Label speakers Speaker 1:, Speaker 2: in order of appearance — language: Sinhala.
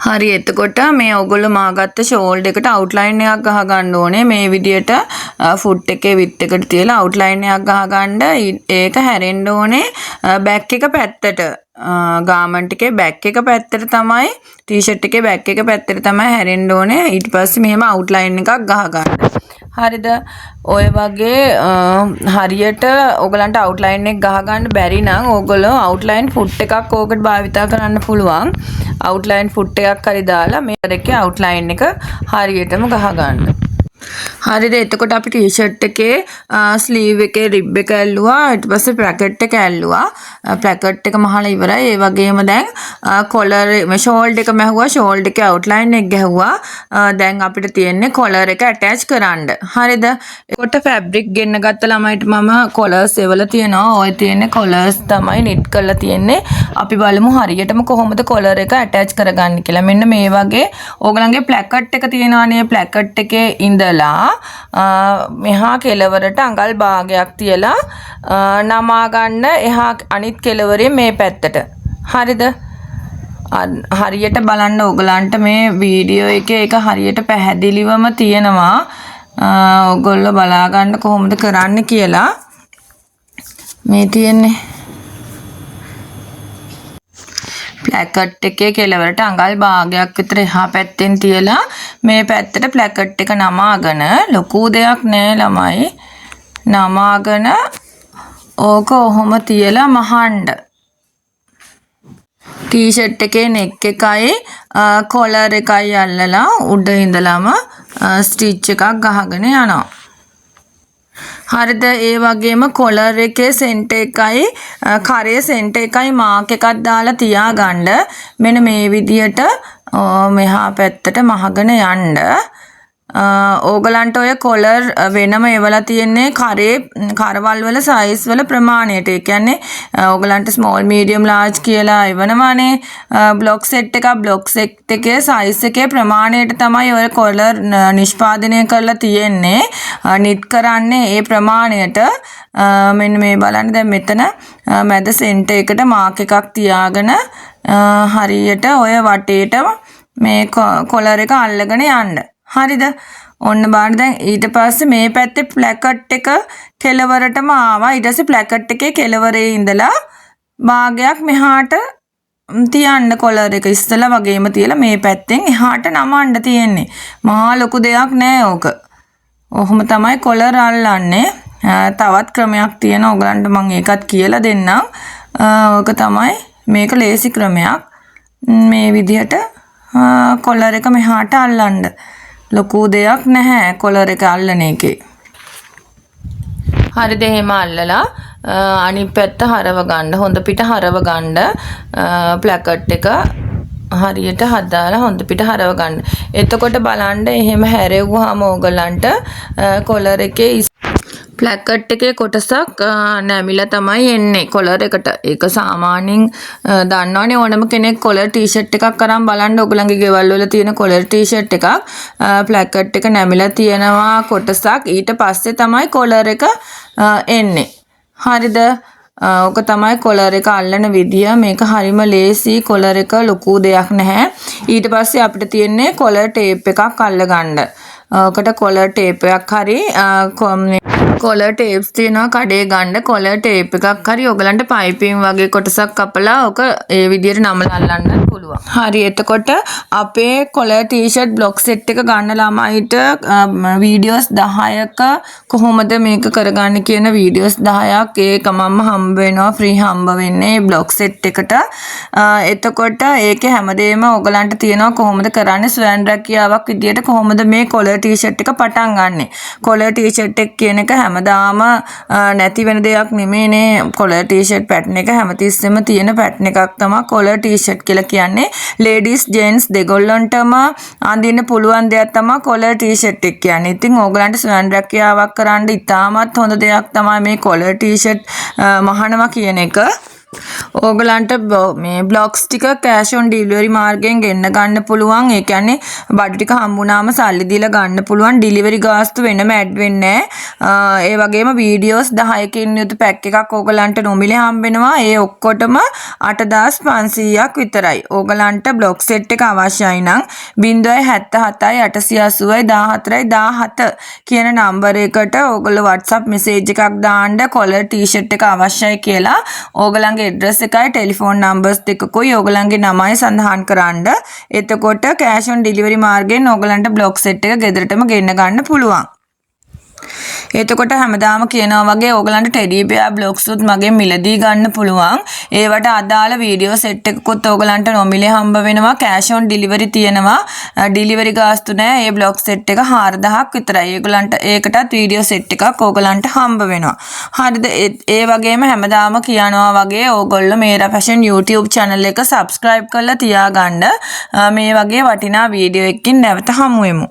Speaker 1: හරි එතකොට මේ ඔයගොල්ලෝ මාගත්ත ෂෝල්ඩර් එකට අවුට්ලයින් එකක් ගහ ගන්න ඕනේ මේ විදියට ෆුට් එකේ විත් එකට තියලා අවුට්ලයින් එකක් ගහ ගන්න ඒක හැරෙන්න ඕනේ බෑක් එක පැත්තට ගාමන්ට් එකේ බෑක් එක පැත්තට තමයි ටී-ෂර්ට් එකේ බෑක් එක පැත්තට තමයි හැරෙන්න ඕනේ ඊට පස්සේ මෙහෙම අවුට්ලයින් එකක් ගහ ගන්න හරිද ඔය වගේ හරියට ඔයගලන්ට අවුට්ලයින් එක ගහ ගන්න බැරි නම් ඔයගොල්ලෝ අවුට්ලයින් ෆුට් එකක් ඕකට භාවිතා කරන්න පුළුවන් අවුට්ලයින් ෆුට් එකක් හරි දාලා මේ එකේ අවුට්ලයින් එක හරියටම ගහ ගන්න හරිද එතකොට අපි ටී-ෂර්ට් එකේ ස්ලීව් එකේ රිබ් එක ඇල්ලුවා ඊට පස්සේ ප්ලැකට් එක ඇල්ලුවා ප්ලැකට් එක මහලා ඉවරයි ඒ වගේම දැන් කොලර් ෂෝල්ඩර් එක මැහුවා ෂෝල්ඩර් එකේ අවුට්ලයින් එක ගැහුවා දැන් අපිට තියෙන්නේ කොලර් එක ඇටච් කරන්න හරිද එතකොට ෆැබ්‍රික් ගෙන්න ගත්ත ළමයිට මම කොලර්ස් එවලා තියෙනවා ඔය තියෙන්නේ කොලර්ස් තමයි නිට් කරලා තියෙන්නේ අපි බලමු හරියටම කොහොමද කොලර් එක ඇටච් කරගන්නේ කියලා මෙන්න මේ වගේ ඕගලන්ගේ ප්ලැකට් එක තියෙනවානේ ප්ලැකට් එකේ ඉඳලා මෙහා කෙලවරට අඟල් භාගයක් තියලා නමා ගන්න එහා අනිත් කෙලවරේ මේ පැත්තට හරිද හරියට බලන්න ඔයගලන්ට මේ වීඩියෝ එකේ ඒක හරියට පැහැදිලිවම තියෙනවා ඔයගොල්ලෝ බලා ගන්න කොහොමද කරන්න කියලා මේ තියෙන්නේ ප්ලැකට් එකේ කෙලවරට අඟල් භාගයක් විතර එහා පැත්තෙන් තියලා මේ පැත්තට ප්ලැකට් එක නමාගෙන ලොකු දෙයක් නෑ ළමයි නමාගෙන ඕක ඔහොම තියලා මහන්න ටී-ෂර්ට් එකේ නෙක් එකයි කොලර් එකයි අල්ලලා උඩ ඉඳලම ස්ටිච් එකක් ගහගෙන යනවා හරිද ඒ වගේම කොලර් එකේ සෙන්ටර් එකයි කරේ සෙන්ටර් එකයි මාක් එකක් දාලා තියාගන්න මෙන්න මේ විදියට මෙහා පැත්තට මහගෙන යන්න ඕගලන්ට ඔය කොලර් වෙනම එවලා තියෙන්නේ කරේ කරවල් වල සයිස් වල ප්‍රමාණයට ඒ කියන්නේ ඕගලන්ට ස්මෝල් මීඩියම් ලාර්ජ් කියලා එවනවානේ බ්ලොක් සෙට් එකක් බ්ලොක් සෙට් එකේ සයිස් එකේ ප්‍රමාණයට තමයි ඔය කොලර් නිෂ්පාදනය කරලා තියෙන්නේ නිට් කරන්නේ ඒ ප්‍රමාණයට මෙන්න මේ බලන්න දැන් මෙතන මැද සෙන්ටර් එකට මාක් එකක් තියාගෙන හරියට ඔය වටේට මේ කොලර් එක අල්ලගෙන යන්න හරිද ඔන්න බලන්න දැන් ඊට පස්සේ මේ පැත්තේ ප්ලැකට් එක කෙලවරටම ආවා ඊට පස්සේ ප්ලැකට් එකේ කෙලවරේ ඉඳලා භාගයක් මෙහාට තියන්න කොලර් එක ඉස්සලා වගේම තියලා මේ පැත්තෙන් එහාට නමන්න තියෙන්නේ මහා ලොකු දෙයක් නෑ ඕක ඔහොම තමයි කොලර් අල්ලන්නේ තවත් ක්‍රමයක් තියෙනවා ඔයගලන්ට මම ඒකත් කියලා දෙන්නම් ඕක තමයි මේක ලේසි ක්‍රමයක් මේ විදිහට කොලර් එක මෙහාට අල්ලන්න ලොකු දෙයක් නැහැ කොලර් එක අල්ලන එකේ. හරිද එහෙම අල්ලලා අනිත් පැත්ත හරව ගන්න. හොඳ පිට හරව ගන්න. ප්ලැකට් එක හරියට හදාලා හොඳ පිට හරව ගන්න. එතකොට බලන්න එහෙම හැරෙව්වහම ඕගලන්ට කොලර් එකේ ප්ලැකට් එකේ කොටසක් නැමිලා තමයි එන්නේ කොලර් එකට. ඒක සාමාන්‍යයෙන් දන්නවනේ ඕනම කෙනෙක් කොලර් ටී-ෂර්ට් එකක් අරන් බලන්න ඔයගලගේ ගෙවල් වල තියෙන කොලර් ටී-ෂර්ට් එකක් ප්ලැකට් එක නැමිලා තියෙනවා කොටසක් ඊට පස්සේ තමයි කොලර් එක එන්නේ. හරිද? ඕක තමයි කොලර් එක අල්ලන විදිය. මේක හරිම ලේසි. කොලර් එක ලොකු දෙයක් නැහැ. ඊට පස්සේ අපිට තියෙන්නේ කොලර් ටේප් එකක් අල්ලගන්න. ඔකට කොලර් ටේප් එකක් හරි කොලර් ටේප්ස් තියෙනවා කඩේ ගන්න කොලර් ටේප් එකක් හරි ඔයගලන්ට පයිපින් වගේ කොටසක් කපලා ඔක ඒ විදියට නමලා අල්ලන්නත් පුළුවන්. හරි එතකොට අපේ කොලර් ටී-ෂර්ට් බ්ලොක් සෙට් එක ගන්න ළමයිට වීඩියෝස් 10ක කොහොමද මේක කරගන්නේ කියන වීඩියෝස් 10ක් ඒකමම හම්බ වෙනවා ෆ්‍රී හම්බ වෙන්නේ බ්ලොක් සෙට් එකට. එතකොට ඒකේ හැමදේම ඔයගලන්ට තියෙනවා කොහොමද කරන්නේ ස්වයං රැකියාවක් විදියට කොහොමද මේ කොලර් ටී-ෂර්ට් එක පටන් ගන්නෙ. කොලර් ටී-ෂර්ට් එක කියන එක හැමදාම නැති වෙන දෙයක් නෙමෙයිනේ. කොලර් ටී-ෂර්ට් පැටර්න් එක හැමතිස්සෙම තියෙන පැටර්න් එකක් තමයි කොලර් ටී-ෂර්ට් කියලා කියන්නේ. ලේඩීස් ජෙන්ට්ස් දෙගොල්ලන්ටම අඳින්න පුළුවන් දෙයක් තමයි කොලර් ටී-ෂර්ට් එක කියන්නේ. ඉතින් ඕගලන්ට ස්වයං රැකියාවක් කරන්න ඉතාමත් හොඳ දෙයක් තමයි මේ කොලර් ටී-ෂර්ට් මහනවා කියන එක. ඕගලන්ට මේ බ්ලොග්ස් ටික කෑෂ් ඔන් ඩිලිවරි මාර්ගයෙන් ගෙන්න ගන්න පුළුවන්. ඒ කියන්නේ බඩු ටික හම්බුනාම සල්ලි දීලා ගන්න පුළුවන්. ඩිලිවරි ගාස්තු වෙනම ඇඩ් වෙන්නේ නැහැ. ඒ වගේම වීඩියෝස් 10කින් යුතු පැක් එකක් ඕගලන්ට නොමිලේ හම්බෙනවා. ඒ ඔක්කොටම 8500ක් විතරයි. ඕගලන්ට බ්ලොග් සෙට් එක අවශ්‍යයි නම් 077 880 14 17 කියන නම්බර් එකට ඕගොල්ලෝ WhatsApp මෙසේජ් එකක් දාන්න කොලර් ටී-ෂර්ට් එක අවශ්‍යයි කියලා. ඕගලන්ගේ ඇඩ්‍රස් එකයි ටෙලිෆෝන් නම්බර්ස් දෙකකුයි ඕගලන්ගේ නමයි සඳහන් කරන්න. එතකොට කෑෂ් ඔන් ඩිලිවරි මාර්ගයෙන් ඕගලන්ට බ්ලොග් සෙට් එක ගෙදරටම ගෙන්න ගන්න පුළුවන්. එතකොට හැමදාම කියනවා වගේ ඕගලන්ට ටෙඩි බෙයා බ්ලොග්ස් උත් මගෙන් මිලදී ගන්න පුළුවන්. ඒවට අදාළ වීඩියෝ සෙට් එකකුත් ඕගලන්ට නොමිලේ හම්බ වෙනවා. කෑෂ් ඔන් ඩිලිවරි තියෙනවා. ඩිලිවරි ගාස්තු නැහැ. ඒ බ්ලොග් සෙට් එක 4000ක් විතරයි. ඒගොල්ලන්ට ඒකටත් වීඩියෝ සෙට් එකක් ඕගලන්ට හම්බ වෙනවා. හරිද? ඒ වගේම හැමදාම කියනවා වගේ ඕගොල්ලෝ මේරා ෆැෂන් YouTube channel එක subscribe කරලා තියාගන්න. මේ වගේ වටිනා වීඩියෝ එකකින් නැවත හමු වෙමු.